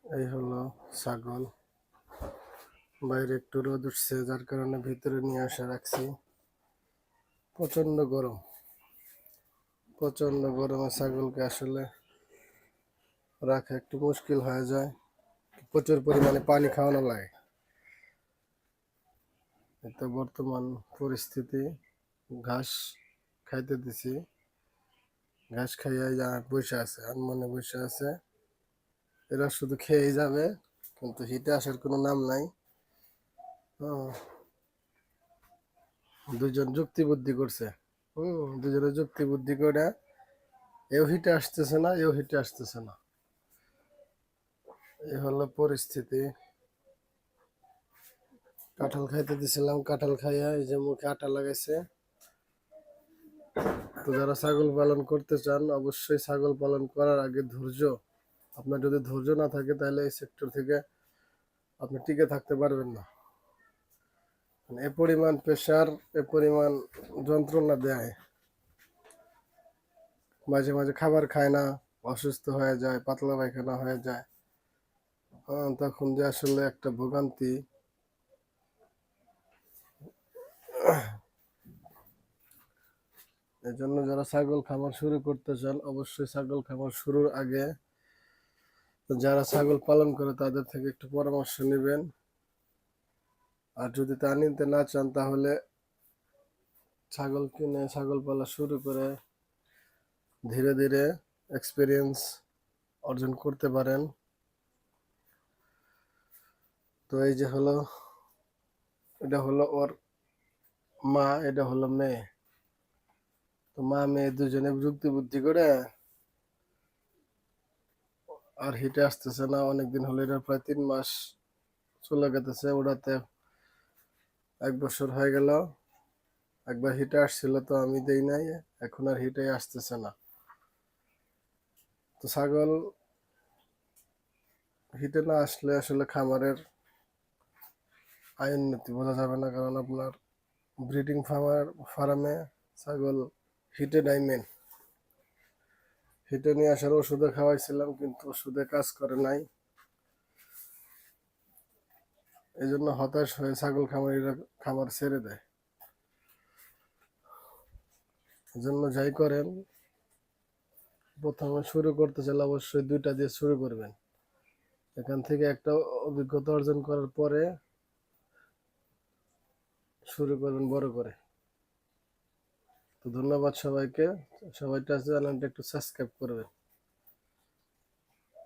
এই হলো ছাগল। বাইরে একটু রোদ উঠছে, যার কারণে ভিতরে নিয়ে আসা রাখছি। প্রচন্ড গরম, প্রচন্ড গরমে ছাগলকে আসলে রাখা একটু মুশকিল হয়ে যায়। প্রচুর পরিমাণে পানি খাওয়ানো লাগে। এটা বর্তমান পরিস্থিতি। ঘাস খাইতে দিছি, ঘাস খাইয়া বসে আছে, আনমনে বসে আছে। এরা শুধু খেয়েই যাবে, কিন্তু হিটে আসার কোনো নাম নাই। দুজন যুক্তি বুদ্ধি করছে। দুজনে যুক্তি বুদ্ধি করে এও হিটে আসতেছে না, এও হিটে আসতেছে না। এই হলো পরিস্থিতি। কাঁঠাল খাইতে দিছিলাম, কাঁঠাল খাইয়া এই যে মুখে আটা লাগাইছে। তো যারা ছাগল পালন করতে চান, অবশ্যই ছাগল পালন করার আগে ধৈর্য। আপনার যদি ধৈর্য না থাকে, তাহলে এই সেক্টর থেকে আপনি টিকে থাকতে পারবেন না। এ পরিমাণ প্রেশার, এ পরিমাণ যন্ত্রণা দেয়। মাঝে মাঝে খাবার খায় না, অসুস্থ হয়ে যায়, পাতলা পায়খানা হয়ে যায়। তখন যে আসলে একটা ভোগান্তি। এই জন্য যারা ছাগল খামার শুরু করতে চান, অবশ্যই ছাগল খামার শুরুর আগে যারা ছাগল পালন করে তাদের থেকে একটু পরামর্শ নেবেন। আর যদি তা নিতে না চান, তাহলে ছাগল কিনে ছাগল পালা শুরু করে ধীরে ধীরে এক্সপিরিয়েন্স অর্জন করতে পারেন। তো এই যে হলো, এটা হলো ওর মা, এটা হলো মেয়ে। তো মা মেয়ে দুজনে যুক্তি বুদ্ধি করে আর হিটে আসতেছে না। অনেকদিন হলো, এটা প্রায় 3 মাস চলে গেতেছে ওটাতে। 1 বছর হয়ে গেল। একবার হিটে আসছিল, তো আমি দেই নাই, এখন আর হিটে আসতেছে না। তো ছাগল হিটে না আসলে আসলে খামারের আয় উন্নতি বোঝা যাবে না, কারণ আপনার ব্রিডিং ফার্মে ছাগল হিটে নাই মেন। হিটে নিয়ে আসার ওষুধে খাওয়াইছিলাম, কিন্তু ওষুধে কাজ করে নাই। এই জন্য হতাশ হয়ে ছাগল খামারিরা খামার ছেড়ে দেয়। এই জন্য যাই করেন, প্রথমে শুরু করতে চাইলে অবশ্যই 2টা দিয়ে শুরু করবেন। এখান থেকে একটা অভিজ্ঞতা অর্জন করার পরে শুরু করবেন বড় করে। তো ধন্যবাদ সবাইকে। সবাই চ্যানেলটা একটু সাবস্ক্রাইব করবেন।